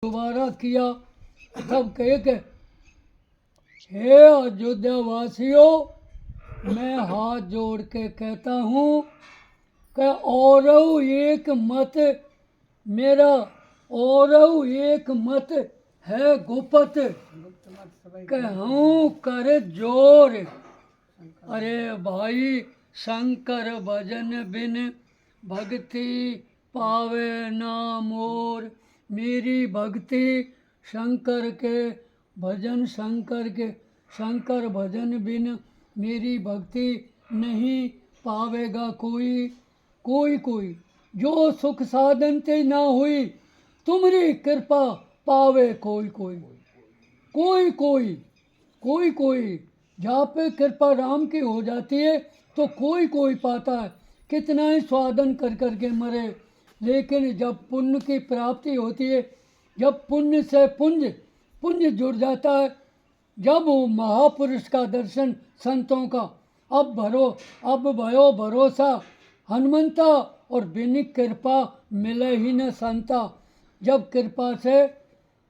दोबारा किया तब कहे कि हे अयोध्या वासियों, मैं हाथ जोड़ के कहता हूँ कि और एक मत मेरा और एक मत है गुप्त कहूँ कर जोर। अरे भाई, शंकर भजन बिन भक्ति पावे ना मोर। मेरी भक्ति शंकर के भजन शंकर भजन बिन मेरी भक्ति नहीं पावेगा कोई। जो सुख साधन ते ना हुई, तुम्हारी कृपा पावे कोई। जहाँ पे कृपा राम की हो जाती है तो कोई पाता है। कितना ही स्वादन कर करके मरे, लेकिन जब पुण्य की प्राप्ति होती है, जब पुण्य से पुण्य जुड़ जाता है, जब वो महापुरुष का दर्शन संतों का अब भयो भरोसा हनुमंता और बिन कृपा मिले ही न संता। जब कृपा से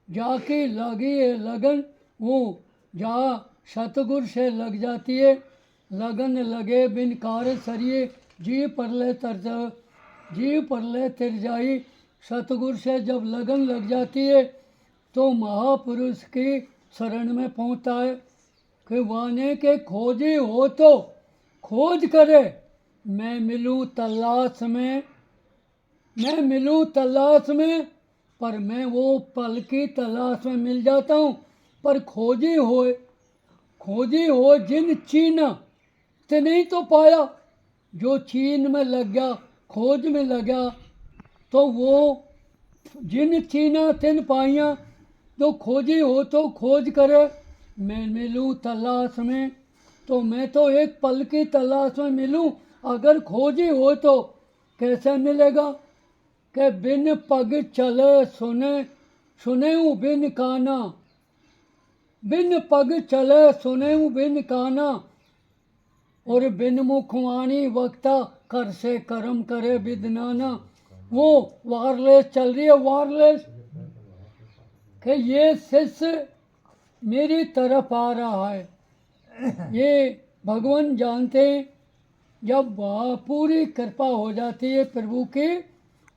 जाके लगी है लगन, वो जा सतगुर से लग जाती है। लगन लगे बिन कार सरिये जी परले तिर जाई। सतगुर से जब लगन लग जाती है तो महापुरुष की शरण में पहुंचता है कि वाने के खोजी हो तो खोज करे। मैं मिलूं तलाश में, पर मैं वो पल की तलाश में मिल जाता हूँ। पर खोजी हो जिन चीना ते नहीं तो पाया। जो चीन में लग गया, खोज में लगा, तो वो जिन चीना तिन पाइया। तो खोजी हो तो खोज करे। मैं मिलूं तलाश में, तो मैं तो एक पल की तलाश में मिलूं। अगर खोजी हो तो कैसे मिलेगा कि बिन पग चले सुने बिन काना। बिन पग चले सुने बिन काना, और बिन मुख वाणी वक्ता कर से कर्म करे विदनाना। वो वायरलेस चल रही है, वायरलेस कि ये शिष्य मेरी तरफ आ रहा है। ये भगवान जानते हैं। जब पूरी कृपा हो जाती है प्रभु की,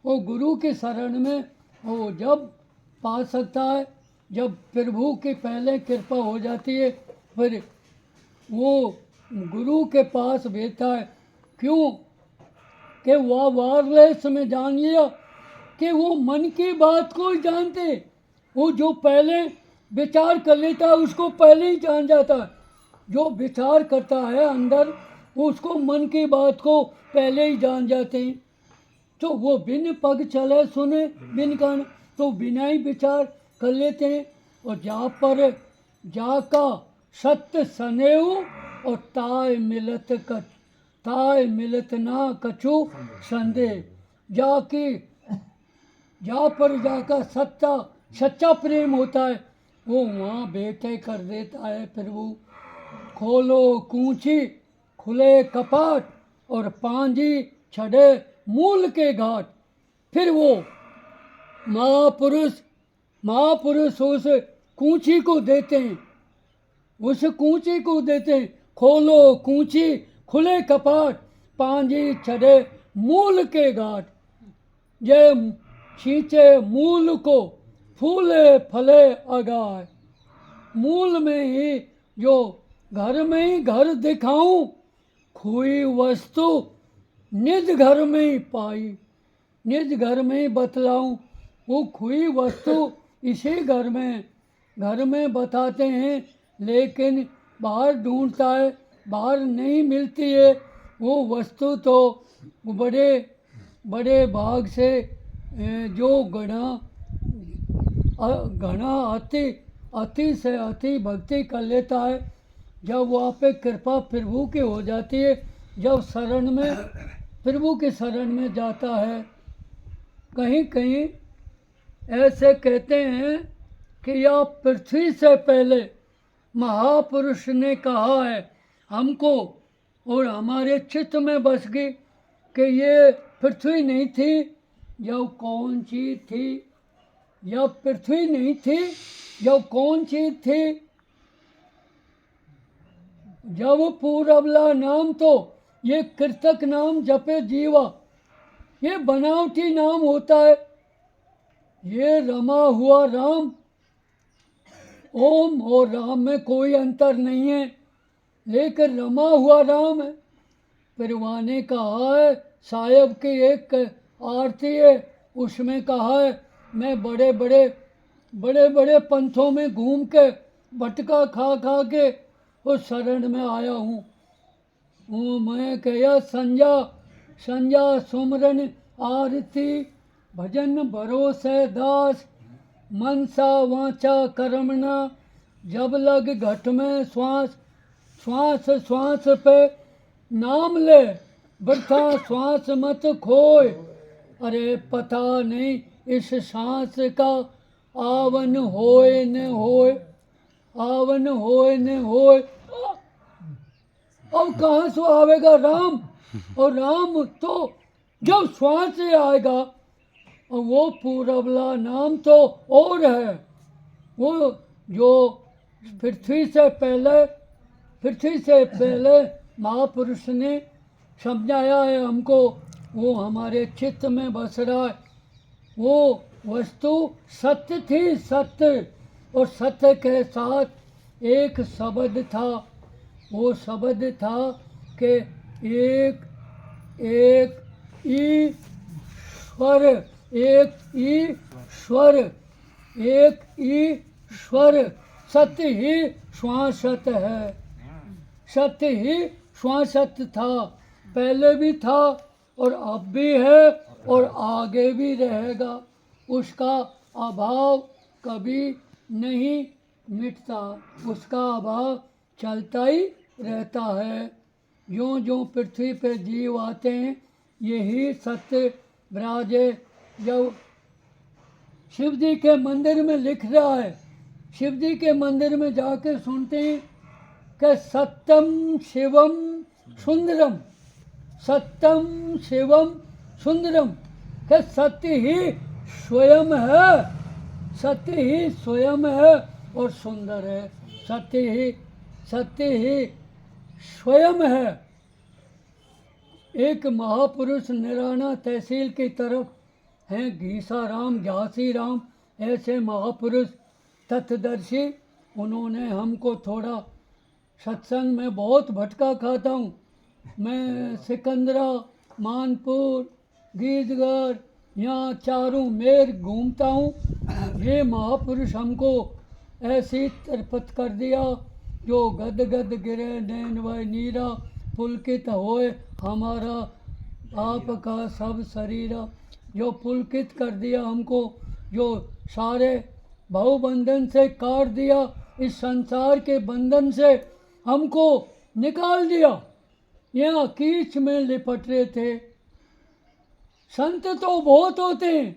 वो गुरु के शरण में वो जब पा सकता है। जब प्रभु की पहले कृपा हो जाती है, फिर वो गुरु के पास भेजता है। क्यों कि वह वायरलेस में जान लिया कि वो मन की बात को ही जानते। वो जो पहले विचार कर लेता है उसको पहले ही जान जाता है। जो विचार करता है अंदर, उसको मन की बात को पहले ही जान जाते हैं। तो वो बिन पग चले सुने बिन कान, तो बिना ही विचार कर लेते हैं। और जहाँ पर जाका सत्य सनेऊ और ताय मिलत ना कछु संदेह। जहाँ पर जाकर सच्चा प्रेम होता है, वो वहाँ बेटे कर देता है प्रभु। खोलो कूंची खुले कपाट और पांजी छड़े मूल के घाट। फिर वो महापुरुष उस कूंची को देते हैं, खोलो कूंची खुले कपाट पांजी छड़े मूल के घाट। जय खींचे मूल को फूले फले अगाय। मूल में ही जो घर में ही घर दिखाऊं, खोई वस्तु निज घर में ही पाई। निज घर में ही बतलाऊं, वो खोई वस्तु इसी घर में बताते हैं। लेकिन बाहर ढूंढता है, बाहर नहीं मिलती है वो वस्तु। तो बड़े भाग से जो घना अति से अति भक्ति कर लेता है, जब वहाँ पे कृपा प्रभु की हो जाती है, जब शरण में प्रभु के शरण में जाता है। कहीं ऐसे कहते हैं कि यह पृथ्वी से पहले महापुरुष ने कहा है हमको, और हमारे चित्त में बस गई कि ये पृथ्वी नहीं थी, जब कौन सी थी। जब पृथ्वी नहीं थी, जब कौन चीज थी? जब पूरबला नाम, तो ये कृतक नाम जपे जीवा, ये बनावटी नाम होता है। ये रमा हुआ राम, ओम और राम में कोई अंतर नहीं है, लेकिन रमा हुआ राम है। परवा ने कहा है, साहेब की एक आरती है, उसमें कहा है, मैं बड़े बड़े पंथों में घूम के भटका खा खा के उस शरण में आया हूँ। मैं कहा संजा सुमरन आरती, भजन भरोसे दास, मनसा वाचा कर्मणा, जब लग घट में श्वास, श्वास श्वास पे नाम ले, वृथा श्वास मत खोए। अरे पता नहीं इस सांस का आवन होए न होए, आवन होए न होए। अब कहाँ से आवेगा राम? और राम तो जब श्वास से आएगा। और वो पूरबला नाम तो और है, वो जो पृथ्वी से पहले महापुरुष ने समझाया है हमको, वो हमारे चित्त में बस रहा है। वो वस्तु सत्य थी, सत्य, और सत्य के साथ एक शब्द था। वो शब्द था कि एक ईश्वर, एक ईश्वर, एक ईश्वर। सत्य ही शाश्वत है, सत्य ही शाश्वत था, पहले भी था और अब भी है और आगे भी रहेगा। उसका अभाव कभी नहीं मिटता, उसका अभाव चलता ही रहता है। ज्यों ज्यों पृथ्वी पे जीव आते हैं, यही सत्य विराजे। जब शिव जी के मंदिर में लिख रहा है, शिव जी के मंदिर में जाके सुनते हैं कि सत्यम शिवम सुंदरम, सत्यम शिवम सुंदरम, कि सत्य ही स्वयं है, सत्य ही स्वयं है और सुंदर है। सत्य ही स्वयं है। एक महापुरुष निराना तहसील की तरफ हैं घीसाराम, घासीराम, ऐसे महापुरुष तत्वदर्शी। उन्होंने हमको थोड़ा, सत्संग में बहुत भटका खाता हूँ मैं, सिकंदरा, मानपुर, गीतगढ़, यहाँ चारों मेर घूमता हूँ। ये महापुरुष हमको ऐसी तरपत कर दिया, जो गद गद गिरे नैन वह नीरा, पुलकित होए हमारा आपका सब शरीरा। जो पुलकित कर दिया हमको, जो सारे भाव बंधन से काट दिया, इस संसार के बंधन से हमको निकाल दिया। यहाँ कीच में लिपट रहे थे। संत तो बहुत होते हैं,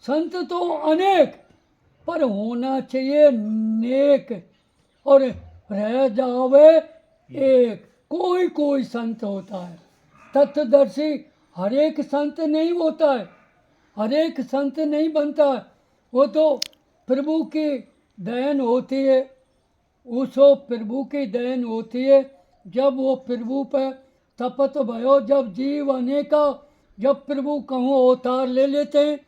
संत तो अनेक, पर होना चाहिए नेक, और रह जावे एक। कोई संत होता है तत्वदर्शी, हर एक संत नहीं होता है, हर एक संत नहीं बनता है। वो तो प्रभु की देन होती है, उसो प्रभु की देन होती है। जब वो प्रभु पर तपत भयो, जब जीव अनेका, जब प्रभु कहूँ अवतार ले लेते हैं,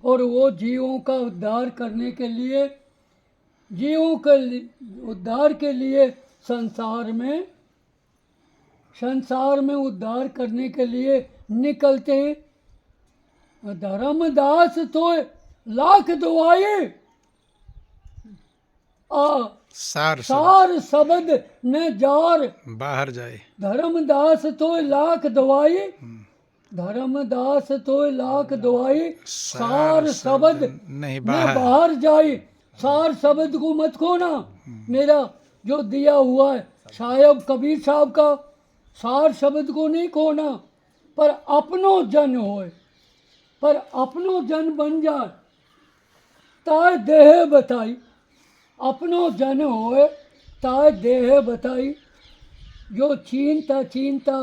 और वो जीवों का उद्धार करने के लिए, जीवों के उद्धार के लिए संसार में उद्धार करने के लिए निकलते हैं। धर्मदास तो लाख दुआए, सार शब्द न जार बाहर जाए। धर्मदास तो लाख दवाई, धर्मदास तो लाख दवाई, सार शब्द नहीं न बाहर जाए। सार शब्द को मत खोना, मेरा जो दिया हुआ है साहेब कबीर साहब का, सार शब्द को नहीं खोना। पर अपनो जन होए, पर अपनो जन बन जाए, ताय देह बताई। अपनो जन होए ताय देह बताई। जो चीनता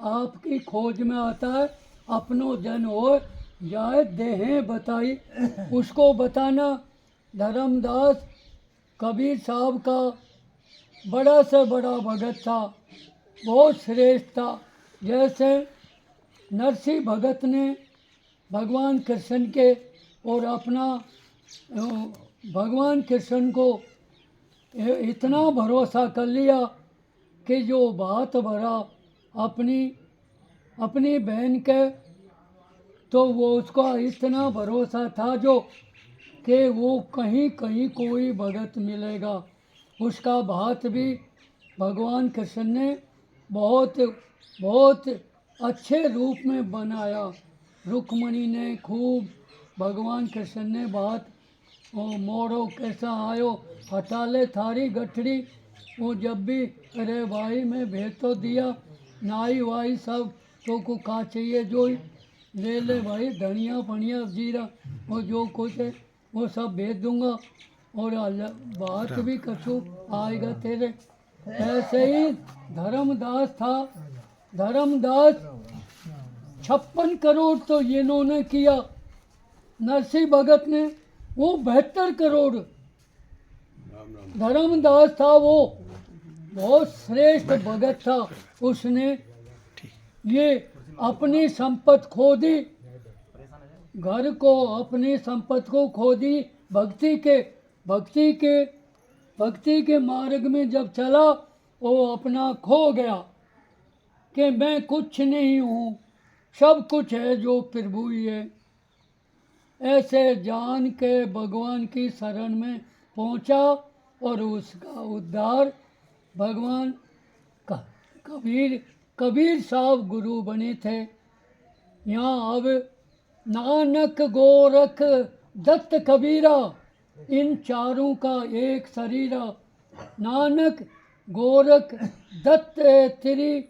आपकी खोज में आता है, अपनो जन होए जाए देहें बताई। उसको बताना धर्मदास कबीर साहब का बड़ा से बड़ा भगत था, बहुत श्रेष्ठ था। जैसे नरसिंह भगत ने भगवान कृष्ण के और अपना भगवान कृष्ण को इतना भरोसा कर लिया कि जो बात भरा अपनी बहन के, तो वो उसका इतना भरोसा था जो कि वो कहीं कहीं कोई भगत मिलेगा। उसका बात भी भगवान कृष्ण ने बहुत बहुत अच्छे रूप में बनाया। रुक्मणी ने खूब भगवान कृष्ण ने बात, वो मोड़ो कैसा आयो, हटा ले थारी गठड़ी। वो जब भी, अरे भाई मैं भेज तो दिया, नाई वाई सब तो को का चाहिए जो ले ले भाई, धनिया फनिया जीरा वो जो कुछ है वो सब भेज दूंगा, और बात भी कछु आएगा तेरे। ऐसे ही धर्मदास था। धर्मदास 56 करोड़ तो इन्होंने किया, नरसिंह भगत ने वो 72 करोड़। धर्मदास था वो बहुत श्रेष्ठ भगत था। उसने ये अपनी संपत्ति खो दी, घर को, अपनी संपत्ति को खो दी। भक्ति के मार्ग में जब चला, वो अपना खो गया कि मैं कुछ नहीं हूँ, सब कुछ है जो प्रभु ही है। ऐसे जान के भगवान की शरण में पहुँचा और उसका उद्धार भगवान कबीर साहब गुरु बने थे। यहाँ अब नानक गोरख दत्त कबीरा, इन चारों का एक शरीरा। नानक गोरख दत्त तेरी,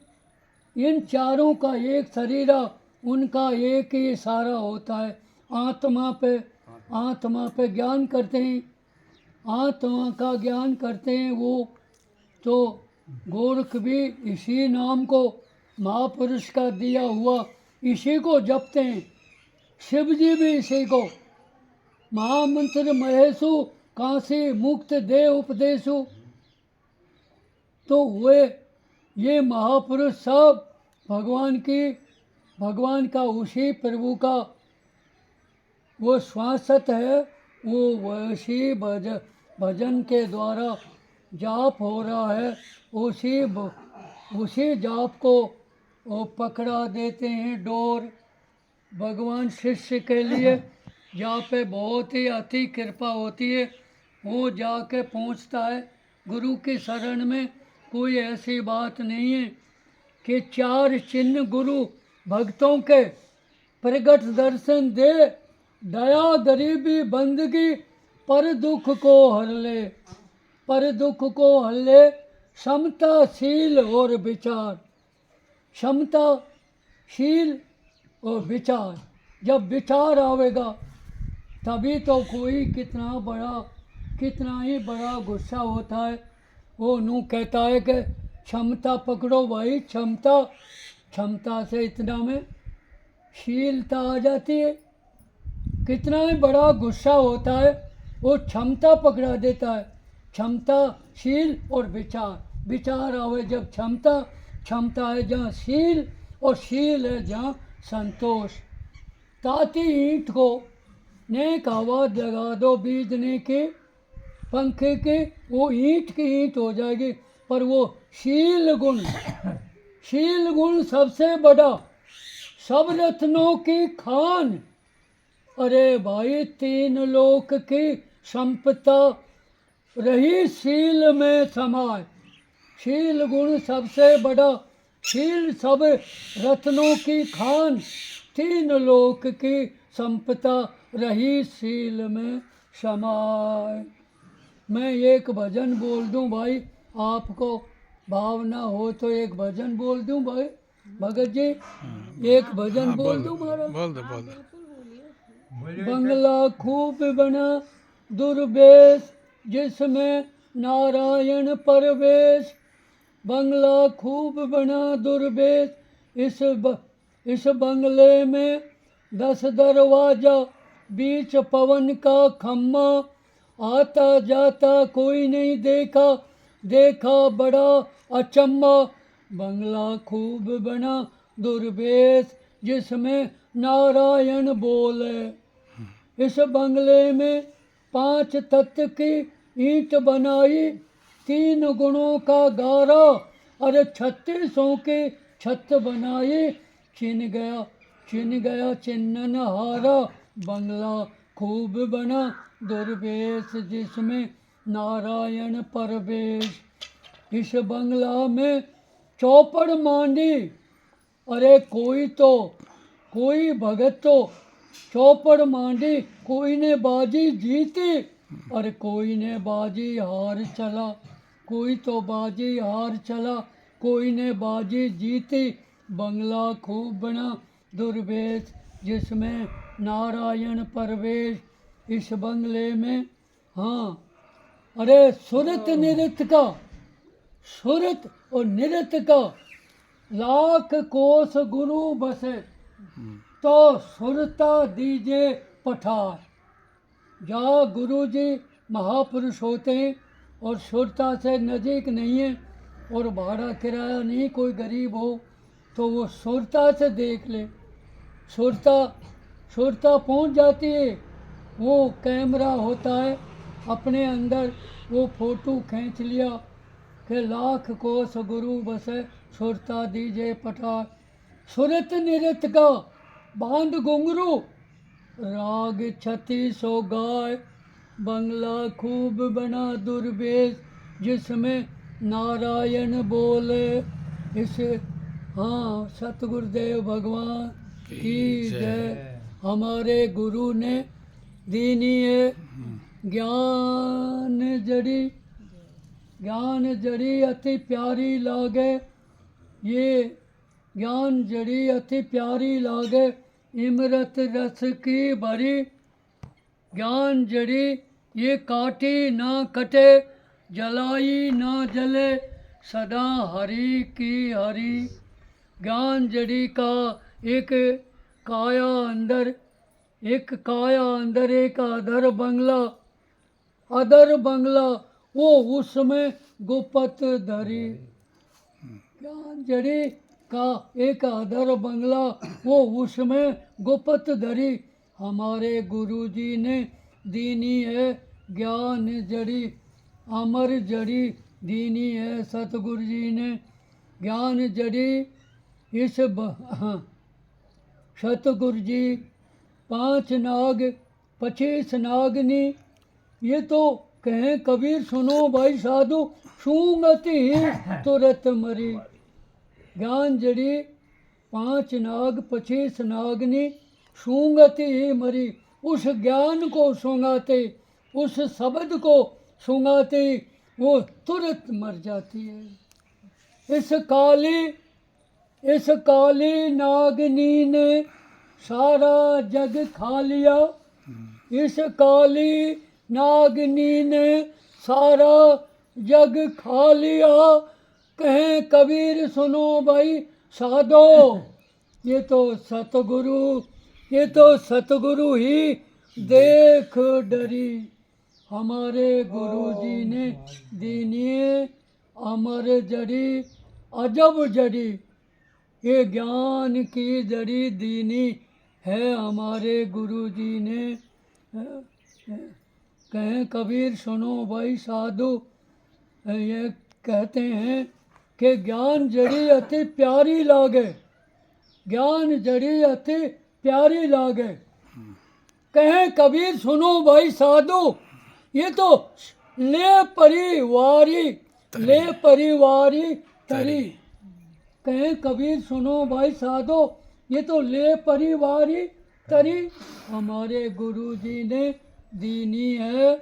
इन चारों का एक शरीरा। उनका एक ही इशारा होता है, आत्मा पे ज्ञान करते हैं, आत्मा का ज्ञान करते हैं वो। तो गोरख भी इसी नाम को, महापुरुष का दिया हुआ, इसी को जपते हैं। शिव जी भी इसी को, महामंत्र महेशु काशी मुक्त दे उपदेशु। तो वे ये महापुरुष सब भगवान का उसी प्रभु का वो श्वासत है। वो वैसी भजन के द्वारा जाप हो रहा है। उसी जाप को वो पकड़ा देते हैं डोर। भगवान शिष्य के लिए जहाँ पे बहुत ही अति कृपा होती है, वो जाके पहुँचता है गुरु की शरण में। कोई ऐसी बात नहीं है कि 4 चिन्ह गुरु भक्तों के प्रगट दर्शन दे, दया गरीबी बंदगी पर दुख को हर ले, पर दुख को हर ले। समताशील और विचार, समताशील और विचार, जब विचार आवेगा तभी तो कोई कितना ही बड़ा गुस्सा होता है। वो नू कहता है कि क्षमता पकड़ो भाई, क्षमता से इतना में शीलता आ जाती है। कितना ही बड़ा गुस्सा होता है, वो क्षमता पकड़ा देता है। क्षमताशील और विचार आवे जब क्षमता है जहाँ शील, और शील है जहाँ संतोष। ताती ईंट को नेक हवा लगा दो बीजने के पंखे के, वो ईंट की ईंट हो जाएगी। पर वो शील गुण सबसे बड़ा, सब रत्नों की खान। अरे भाई 3 लोक की संपदा रही शील में समाये। शील गुण सबसे बड़ा, शील सब रत्नों की खान। 3 लोक की संपदा रही शील में समाये। मैं एक भजन बोल दूं भाई, आपको भावना हो तो एक भजन बोल दूं भाई भगत जी, एक भजन बोल दूं महाराज। बोल दो बंगला खूब बना दुर्वेश, जिसमें नारायण परवेश। बंगला खूब बना दुर्वेश, इस बंगले में 10 दरवाजा बीच पवन का खम्मा, आता जाता कोई नहीं देखा, देखा बड़ा अचम्मा। बंगला खूब बना दुर्वेश जिसमें नारायण बोले, इस बंगले में 5 तत्व की ईंट बनाई, 3 गुणों का गारा, अरे 36 की छत बनाई। छिन गया चिन्नन हारा, बंगला खूब बना दुर्वेश जिसमें नारायण परवेश। इस बंगला में चौपड़ मांडी, अरे कोई भगत तो चौपड़ मांडी, कोई ने बाजी जीती और कोई ने बाजी हार चला, कोई तो बाजी हार चला, कोई ने बाजी जीती। बंगला खूब बना दुर्वेश जिसमें नारायण परवेश। इस बंगले में हाँ, अरे सुरत और निरत का लाख कोस गुरु बसे, तो सुरता दीजिए पठार। जहाँ गुरु जी महापुरुष होते हैं और सुरता से नज़दीक नहीं है और भाड़ा किराया नहीं, कोई गरीब हो तो वो सुरता से देख ले। सुरता पहुंच जाती है, वो कैमरा होता है अपने अंदर, वो फोटो खींच लिया कि लाख कोस गुरु बसे, सुरता दीजिए पठार। सुरत निरत का बांध घुंघरू, राग 36 गाय, बंगला खूब बना दुर्वेश जिसमें नारायण बोले। इस हाँ, सतगुरुदेव भगवान की जय। हमारे गुरु ने दीनी है ज्ञान जड़ी अति प्यारी लागे, ये ज्ञान जड़ी अति प्यारी लागे, इमरत रस की भरी। ज्ञान जड़ी ये काटी ना कटे, जलाई ना जले, सदा हरि की हरि। ज्ञान जड़ी का एक काया अंदर एक अदर बंगला, वो उसमें गुप्त धरी। ज्ञान जड़ी का एक अदर बंगला, वो उसमें गुप्त धरी। हमारे गुरु जी ने दीनी है ज्ञान जड़ी, अमर जड़ी दीनी है सतगुरु जी ने ज्ञान जड़ी। इस सतगुरु जी 5 नाग 25 नागनी, ये तो कहें कबीर सुनो भाई साधु, सूंगती ही तुरंत मरी। ज्ञान जड़ी 5 नाग 25 नागनी, सूंगती ही मरी। उस ज्ञान को सूंघाते, उस शब्द को सूंघाते वो तुरंत मर जाती है। इस काली नागनी ने सारा जग खा लिया, इस काली नागनी ने सारा जग खा लिया। कहें कबीर सुनो भाई साधो, ये तो सतगुरु ही देख डरी। हमारे गुरु जी ने दीनी अमर जड़ी अजब जड़ी, ये ज्ञान की जड़ी दीनी है हमारे गुरु जी ने। कहें कबीर सुनो भाई साधु, ये कहते हैं कि ज्ञान जड़ी अति प्यारी लागे, ज्ञान जड़ी अति प्यारी लागे। कहें कबीर सुनो भाई साधु, ये तो ले परिवारी तरी। कहें कबीर सुनो भाई साधो, ये तो ले परिवारी तरी। हमारे गुरु जी ने दीनी है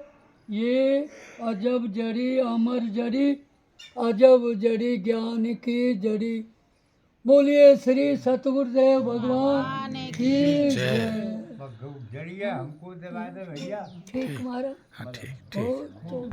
ये अजब जड़ी अमर जड़ी, अजब जड़ी ज्ञान की जड़ी। बोलिए श्री सतगुरुदेव भगवान की जय। जड़िया हमको दबा दे भैया। ठीक महाराज। हाँ ठीक ठीक। तो